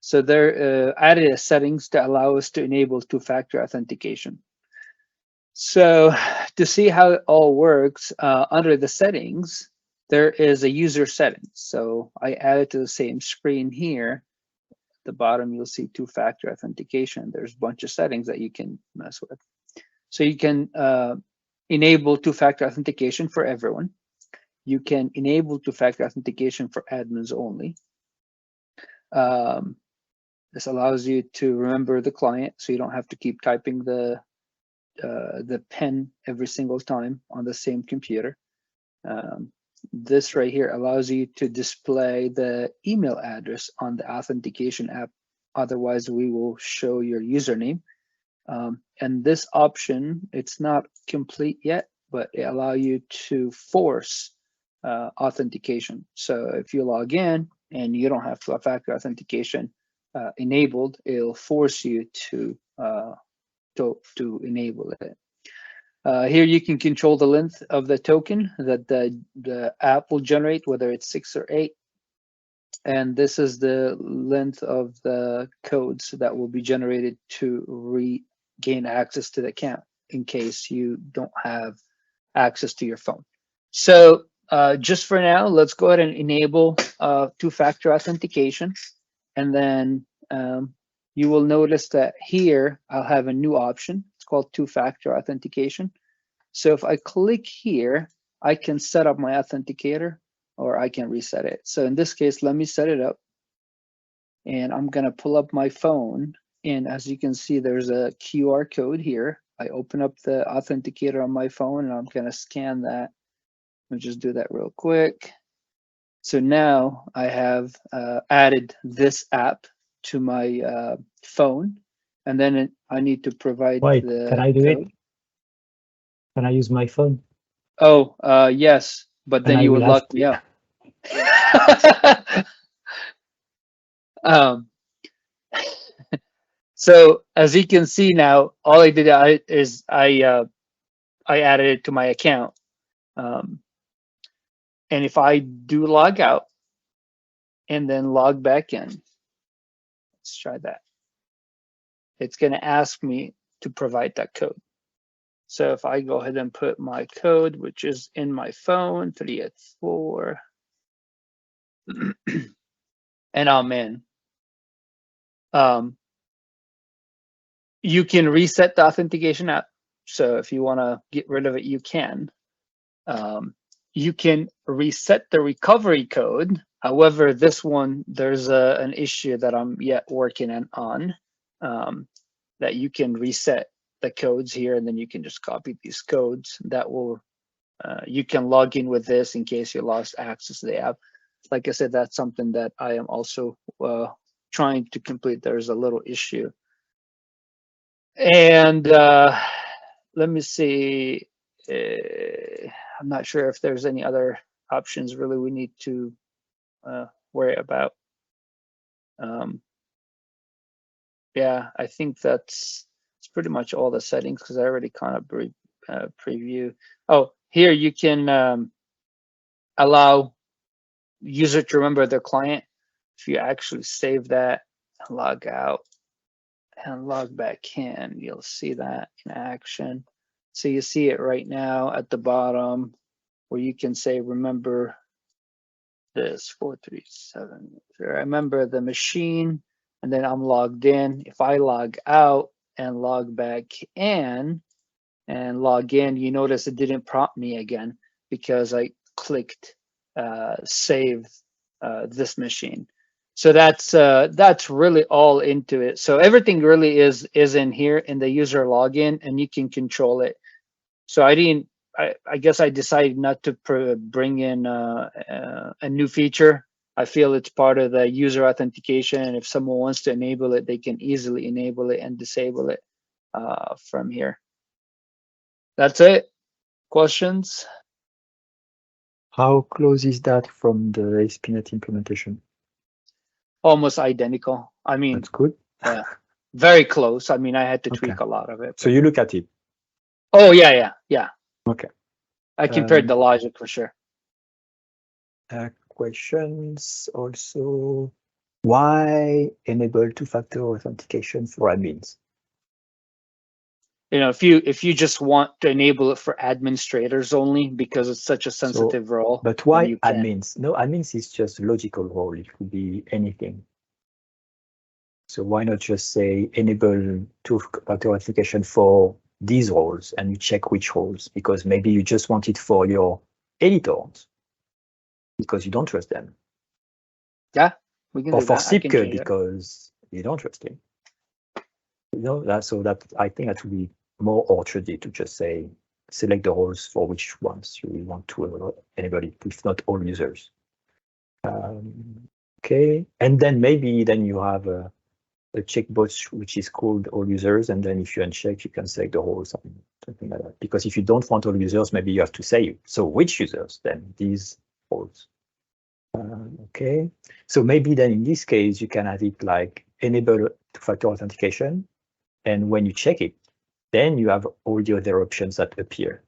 So they're added as settings to allow us to enable two-factor authentication. So to see how it all works, under the settings, there is a user settings. So I added to the same screen here. At the bottom, you'll see two-factor authentication. There's a bunch of settings that you can mess with. So you can enable two-factor authentication for everyone. You can enable two-factor authentication for admins only. This allows you to remember the client, so you don't have to keep typing the PIN every single time on the same computer. This right here allows you to display the email address on the authentication app. Otherwise, we will show your username. And this option, it's not complete yet, but it allows you to force authentication. So if you log in and you don't have two-factor authentication enabled, it'll force you to enable it. Here you can control the length of the token that the app will generate, whether it's 6 or 8. And this is the length of the codes that will be generated to regain access to the account in case you don't have access to your phone. So just for now, let's go ahead and enable two-factor authentication. And then you will notice that here I'll have a new option. It's called two-factor authentication. So if I click here, I can set up my authenticator or I can reset it. So in this case, let me set it up. And I'm going to pull up my phone. And as you can see, there's a QR code here. I open up the authenticator on my phone and I'm going to scan that. Let me just do that real quick. So now I have added this app to my phone, and then I need to provide the can I do code. it? Can I use my phone? Oh, yes, but then you would lock me out. So as you can see now, all I did is I added it to my account. And if I do log out and then log back in, let's try that. It's going to ask me to provide that code. So if I go ahead and put my code, which is in my phone, 384, and I'm in, you can reset the authentication app. So if you want to get rid of it, you can. You can reset the recovery code. However, this one, there's an issue that I'm yet working on, that you can reset the codes here, and then you can just copy these codes. That will, you can log in with this in case you lost access to the app. Like I said, that's something that I am also trying to complete. There's a little issue. And let me see. I'm not sure if there's any other options really we need to worry about. Yeah, I think it's pretty much all the settings because I already kind of preview. Oh, here you can allow user to remember their client. If you actually save that and log out and log back in, you'll see that in action. So you see it right now at the bottom where you can say, remember this 437. Remember the machine, and then I'm logged in. If I log out and log back in and log in, you notice it didn't prompt me again because I clicked save this machine. So that's really all into it. So everything really is in here in the user login, and you can control it. So I guess I decided not to bring in a new feature. I feel it's part of the user authentication, and if someone wants to enable it, they can easily enable it and disable it from here. That's it. Questions? How close is that from the ASP.NET implementation? Almost identical. I mean, that's good. Yeah, very close. I mean, I had to tweak a lot of it. So you look at it. Oh yeah. Okay. I compared the logic for sure. Questions also. Why enable two-factor authentication for admins? You know, if you just want to enable it for administrators only because it's such a So, sensitive role, but then why you can. admins? No, admins is just logical role. It could be anything. So why not just say enable two-factor authentication for these roles and you check which roles? Because maybe you just want it for your editors because you don't trust them. Yeah, we can Or do for that. I can Sipke change it. because you don't trust him. You know, that so that I think that would be more orchardy to just say select the roles for which ones you want to enable it, if not all users. Okay, and then maybe then you have a checkbox which is called all users, and then if you uncheck, you can select the roles, something like that. Because if you don't want all users, maybe you have to say so which users, then these roles. Okay, so maybe then in this case you can have it like enable two-factor authentication, and when you check it, then you have all the other options that appear.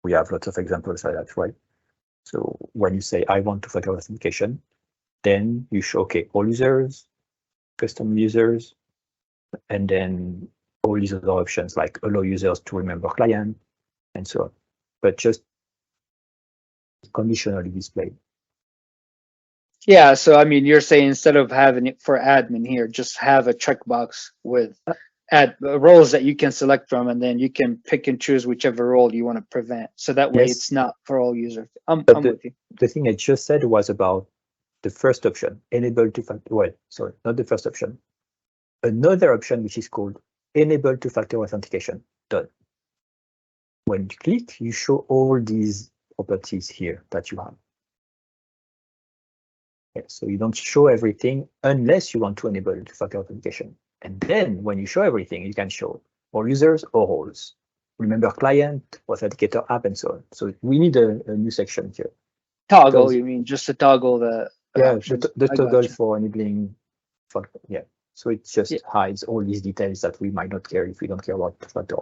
We have lots of examples like that, right? So when you say I want two-factor authentication, then you show okay all users, custom users, and then all these other options like allow users to remember client and so on, but just conditionally displayed. Yeah, so I mean, you're saying instead of having it for admin here, just have a checkbox with roles that you can select from, and then you can pick and choose whichever role you want to prevent. So that way, it's Yes, not for all users. but I'm with you. the thing I just said was about the first option, enable two-factor. Well, sorry, not the first option. Another option which is called enable two-factor authentication. Done. When you click, you show all these properties here that you have. Yeah, so you don't show everything unless you want to enable two-factor authentication. And then when you show everything, you can show all users or roles. Remember client, authenticator app, and so on. So we need a new section here. Toggle, Because you mean just to toggle the yeah, options? the I toggle got you. for enabling, for, yeah. So it Yeah. just hides all these details that we might not care if we don't care about two-factor.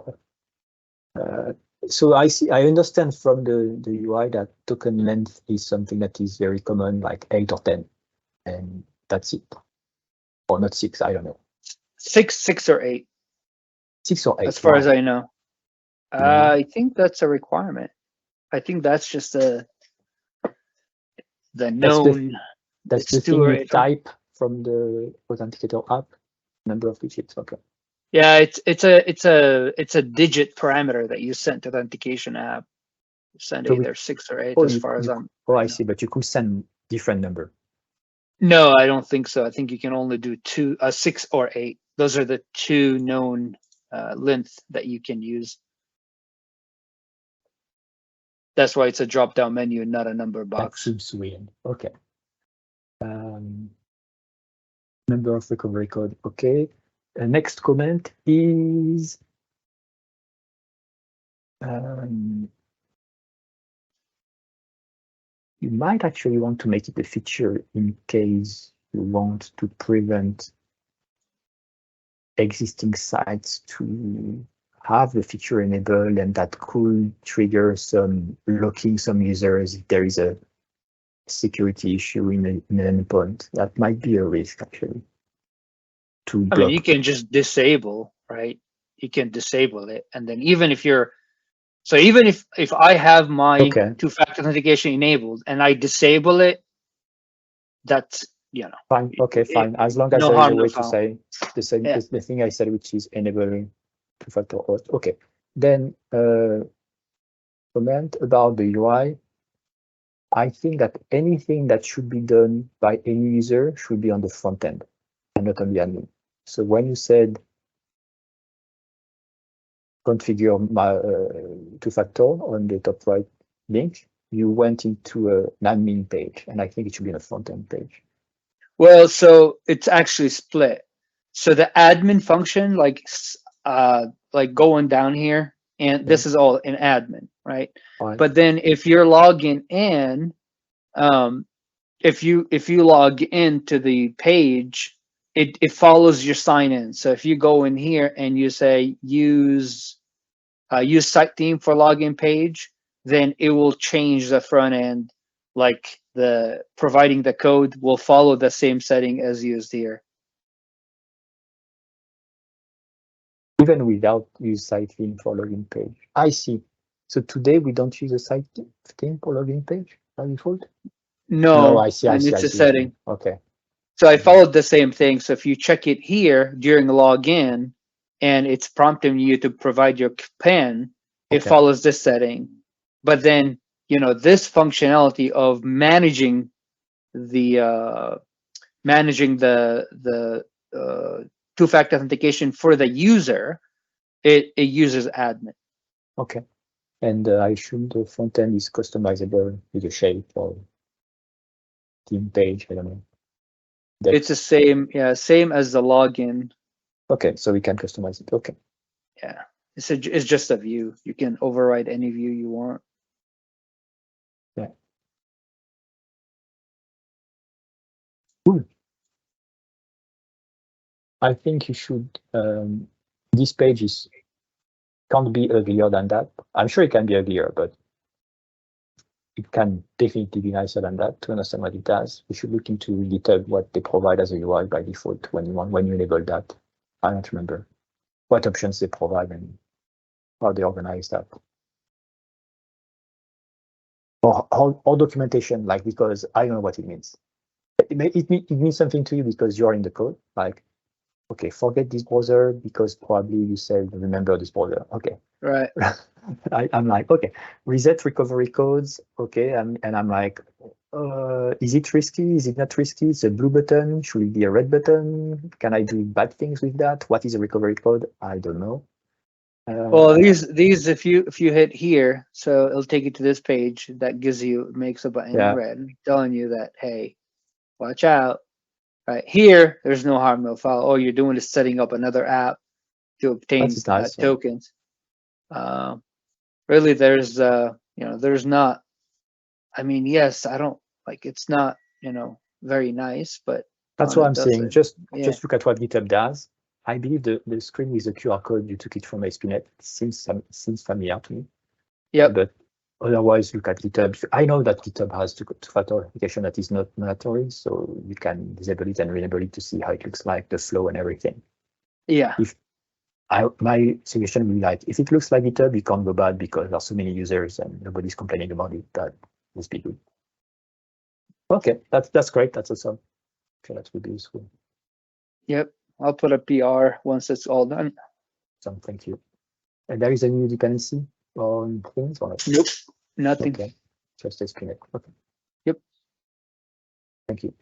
So I understand from the UI that token length is something that is very common, like 8 or 10, and that's it. Or not 6, I don't know. 6 or 8, 6 or as 8, far as why? I know. You don't know? I think that's a requirement. I think that's just the That's the known. that's It's the 2 thing or you 8. type from the Authenticator app, number of digits, okay. Yeah, it's a digit parameter that you send to the authentication app. Send So we, either 6 or 8, oh, as far as I I know. see, but you could send different number. No, I don't think so. I think you can only do 6 or 8. Those are the two known length that you can use. That's why it's a drop-down menu, not a number That box. seems weird. Okay. Number of recovery code. Okay. Next comment is you might actually want to make it a feature in case you want to prevent existing sites to have the feature enabled, and that could trigger some locking some users if there is a security issue in an endpoint. That might be a risk actually to I mean, you block. can just disable, right? You can disable it, and then even if I have my Okay, two-factor authentication enabled and I disable it, that's fine. Okay, fine. As long as no there is a harm, no way to foul. say the same, Yeah. the thing I said, which is enabling two-factor auth. Okay, then comment about the UI. I think that anything that should be done by any user should be on the front end and not on the admin. So when you said configure my two-factor on the top right link, you went into an admin page, and I think it should be on a front end page. Well, so it's actually split. So the admin function, like going down here, and Yeah, this is all in admin, right? right. But then if you're logging in, um, if you log into the page, it follows your sign in. So if you go in here and you say use site theme for login page, then it will change the front end like the providing the code will follow the same setting as used here. Even without use site theme for login page. I see. So today we don't use a site theme for login page by default? No, No, I see, I and see, I it's a see what you mean. setting. Okay. So I followed the same thing. So if you check it here during login and it's prompting you to provide your PIN, it Okay. follows this setting. But then, this functionality of managing the two-factor authentication for the user, it uses admin. Okay. And I assume the front end is customizable with a shape or theme page. I don't know. It's the same, same as the login. Okay, so we can customize it. Okay. Yeah, it's just a view. You can override any view you want. Yeah. Cool. I think you should. This page can't be uglier than that. I'm sure it can be uglier, but it can definitely be nicer than that to understand what it does. We should look into GitHub what they provide as a UI by default when you enable that. I don't remember what options they provide and how they organize that. Or documentation, like, because I don't know what it means. It means something to you because you're in the code. Like, okay, forget this browser because probably you said remember this browser. Okay. Right. I'm like, okay, reset recovery codes. Okay. And I'm like, is it risky? Is it not risky? It's a blue button. Should it be a red button? Can I do bad things with that? What is a recovery code? I don't know. Well, these if you hit here, so it'll take you to this page that makes a button Yeah. red, telling you that, hey, watch out. Right here, there's no harm, no foul. All you're doing is setting up another app to obtain That's nice. Yeah. tokens. Really, there's not. I mean, yes, I don't like. It's not, very nice, but That's what Donna I'm does saying. it. Just Yeah. look at what GitHub does. I believe the screen with the QR code, you took it from ASP.NET. Seems familiar to me. Yep. But otherwise, look at GitHub. I know that GitHub has two-factor authentication that is not mandatory, so you can disable it and enable it to see how it looks like, the flow and everything. Yeah. My suggestion would be like, if it looks like GitHub, you can't go bad because there are so many users and nobody's complaining about it. That must be good. Okay, that's great. That's awesome. Okay, that would be useful. Yep. I'll put a PR once it's all done. So thank you. And there is a new dependency on things or not? Nope. Nothing. Okay, just ASP.NET. Okay. Yep. Thank you.